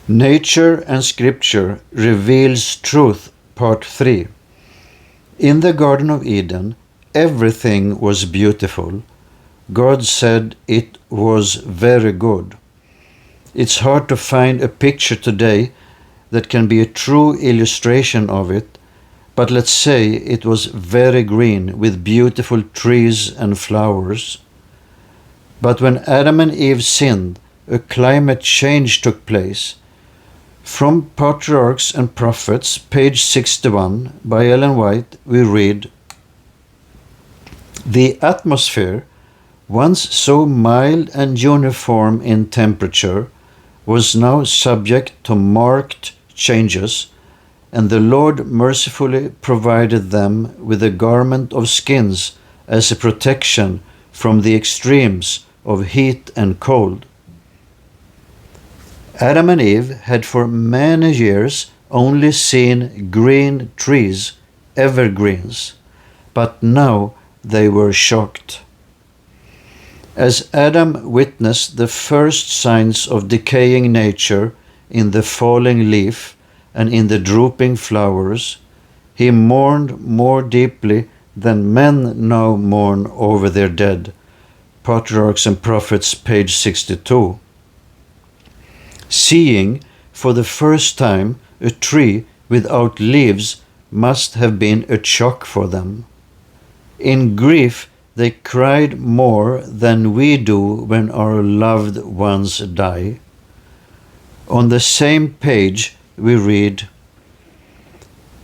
Nature and Scripture reveals truth, part 3. In the Garden of Eden, everything was beautiful. God said it was very good. It's hard to find a picture today that can be a true illustration of it, but let's say it was very green with beautiful trees and flowers. But when Adam and Eve sinned, a climate change took place. From Patriarchs and Prophets, page 61, by Ellen White, we read, "The atmosphere, once so mild and uniform in temperature, was now subject to marked changes, and the Lord mercifully provided them with a garment of skins as a protection from the extremes of heat and cold." Adam and Eve had for many years only seen green trees, evergreens, but now they were shocked. As Adam witnessed the first signs of decaying nature in the falling leaf and in the drooping flowers, he mourned more deeply than men now mourn over their dead. Patriarchs and Prophets, page 62. Seeing for the first time a tree without leaves must have been a shock for them. In grief, they cried more than we do when our loved ones die. On the same page, we read,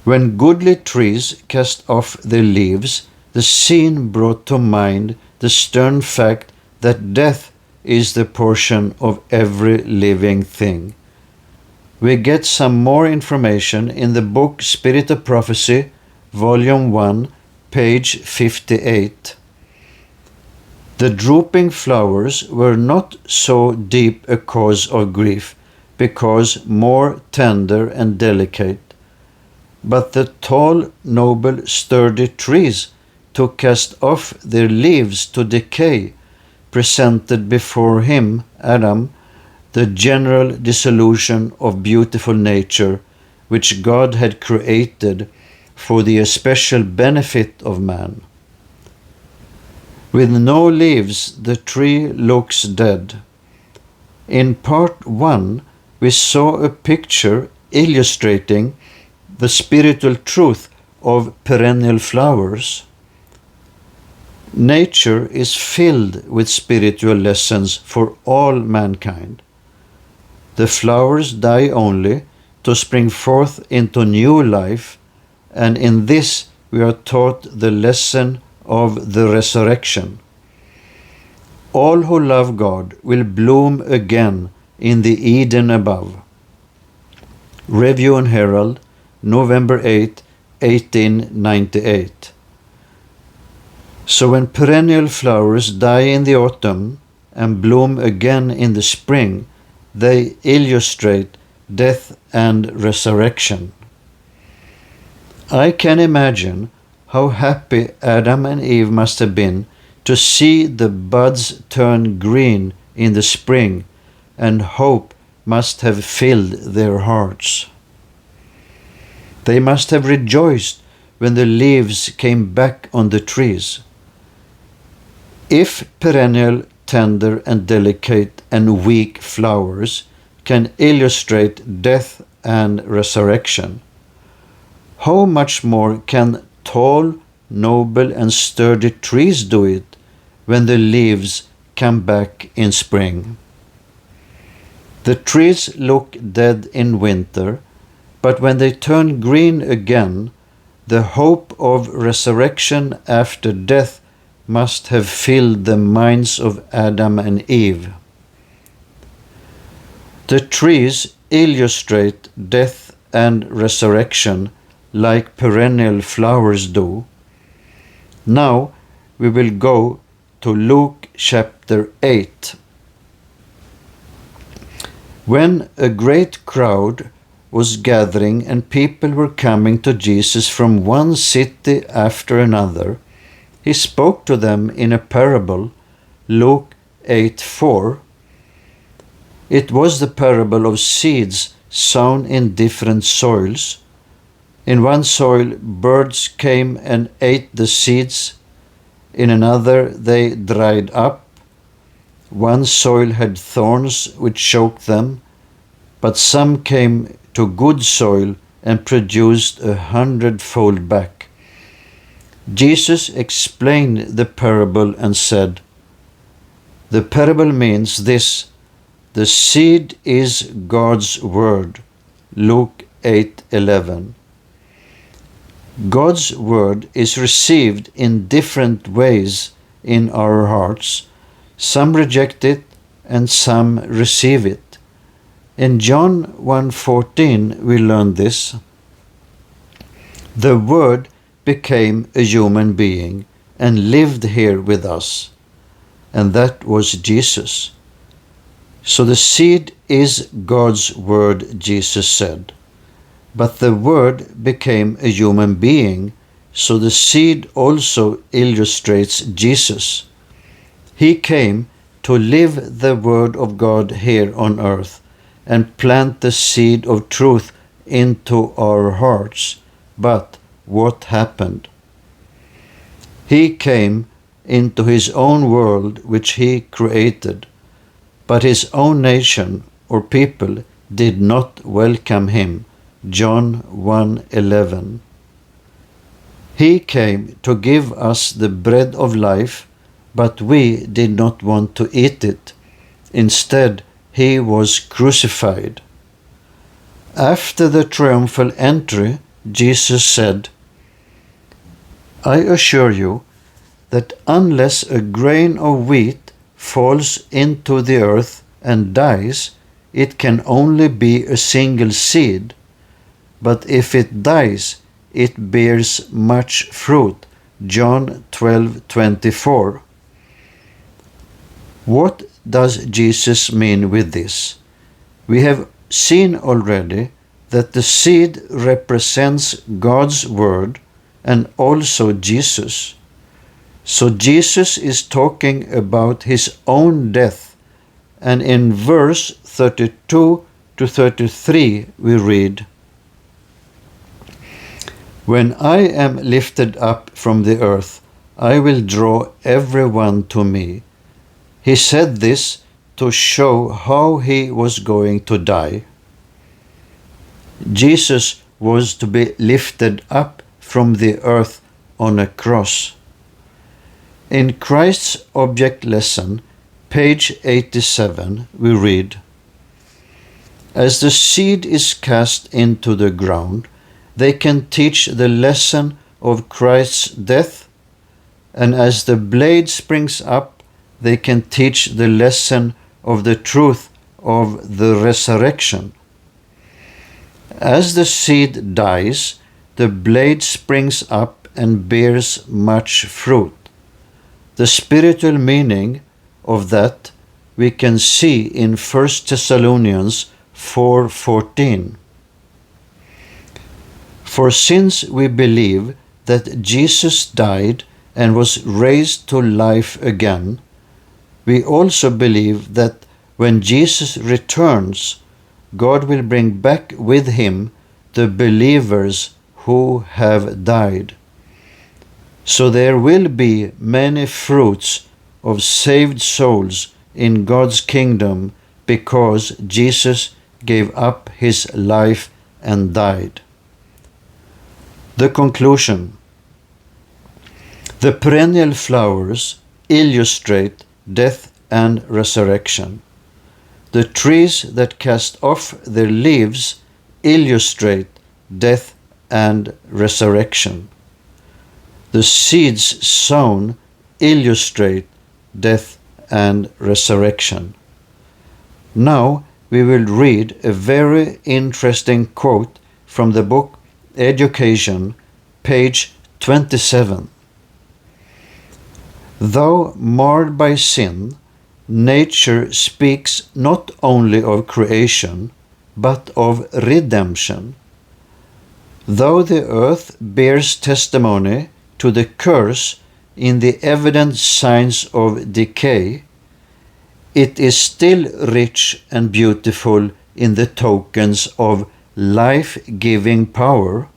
"When goodly trees cast off their leaves, the scene brought to mind the stern fact that death is the portion of every living thing." We get some more information in the book Spirit of Prophecy, Volume 1, page 58. The drooping flowers were not so deep a cause of grief, because more tender and delicate, but the tall, noble, sturdy trees to cast off their leaves to decay, presented before him, Adam, the general dissolution of beautiful nature which God had created for the especial benefit of man. With no leaves, the tree looks dead. In part 1, we saw a picture illustrating the spiritual truth of perennial flowers. Nature is filled with spiritual lessons for all mankind. The flowers die only to spring forth into new life, and in this we are taught the lesson of the resurrection. All who love God will bloom again in the Eden above. Review and Herald, November 8, 1898. So when perennial flowers die in the autumn and bloom again in the spring, they illustrate death and resurrection. I can imagine how happy Adam and Eve must have been to see the buds turn green in the spring, and hope must have filled their hearts. They must have rejoiced when the leaves came back on the trees. If perennial, tender and delicate and weak flowers can illustrate death and resurrection, how much more can tall, noble and sturdy trees do it when the leaves come back in spring? The trees look dead in winter, but when they turn green again, the hope of resurrection after death must have filled the minds of Adam and Eve. The trees illustrate death and resurrection like perennial flowers do. Now we will go to Luke chapter 8. When a great crowd was gathering and people were coming to Jesus from one city after another, he spoke to them in a parable, Luke 8:4. It was the parable of seeds sown in different soils. In one soil, birds came and ate the seeds. In another, they dried up. One soil had thorns which choked them, but some came to good soil and produced 100-fold back. Jesus explained the parable and said, "The parable means this: the seed is God's word." Luke 8:11. God's word is received in different ways in our hearts. Some reject it and some receive it. In John 1:14 we learn this: "The Word became a human being and lived here with us." And that was Jesus. So the seed is God's word, Jesus said. But the Word became a human being, so the seed also illustrates Jesus. He came to live the Word of God here on earth and plant the seed of truth into our hearts. But what happened? He came into his own world which he created, but his own nation or people did not welcome him. John 1:11. He came to give us the bread of life, but we did not want to eat it. Instead, he was crucified. After the triumphal entry, Jesus said, "I assure you that unless a grain of wheat falls into the earth and dies, it can only be a single seed. But if it dies, it bears much fruit." John 12:24. What does Jesus mean with this? We have seen already that the seed represents God's word and also Jesus. So Jesus is talking about his own death, and in verse 32 to 33 we read, "When I am lifted up from the earth, I will draw everyone to me." He said this to show how he was going to die. Jesus was to be lifted up from the earth on a cross. In Christ's Object Lesson, page 87, we read, "As the seed is cast into the ground, they can teach the lesson of Christ's death, and as the blade springs up, they can teach the lesson of the truth of the resurrection. As the seed dies, the blade springs up and bears much fruit." The spiritual meaning of that we can see in 1 Thessalonians 4:14. "For since we believe that Jesus died and was raised to life again, we also believe that when Jesus returns, God will bring back with him the believers who have died. So there will be many fruits of saved souls in God's kingdom because Jesus gave up his life and died." The conclusion: the perennial flowers illustrate death and resurrection. The trees that cast off their leaves illustrate death and resurrection. The seeds sown illustrate death and resurrection. Now we will read a very interesting quote from the book Education, page 27. "Though marred by sin, nature speaks not only of creation, but of redemption. Though the earth bears testimony to the curse in the evident signs of decay, it is still rich and beautiful in the tokens of life-giving power.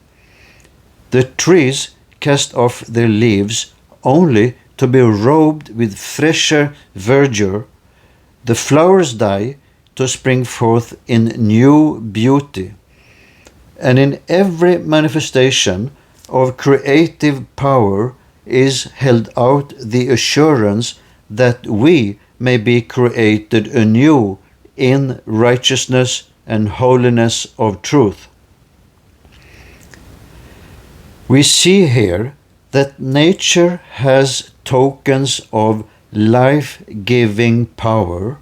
The trees cast off their leaves only to be robed with fresher verdure. The flowers die to spring forth in new beauty. And in every manifestation of creative power is held out the assurance that we may be created anew in righteousness and holiness of truth. We see here that nature has tokens of life-giving power,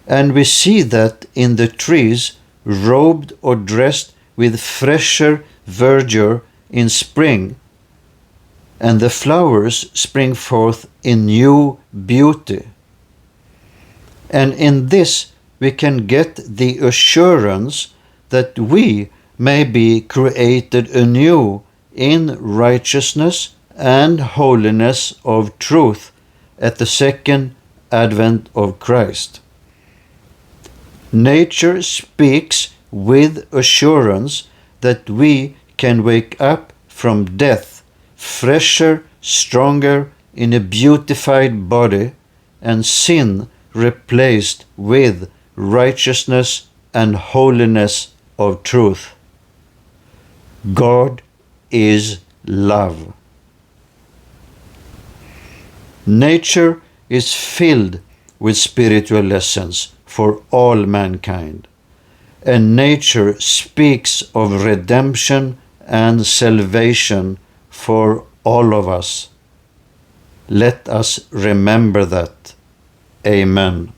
and we see that in the trees robed or dressed with fresher verdure in spring, and the flowers spring forth in new beauty. And in this we can get the assurance that we may be created anew in righteousness and holiness of truth at the second advent of Christ. Nature speaks with assurance that we can wake up from death fresher, stronger, in a beautified body, and sin replaced with righteousness and holiness of truth. God is love. Nature is filled with spiritual lessons for all mankind, and nature speaks of redemption and salvation for all of us. Let us remember that. Amen.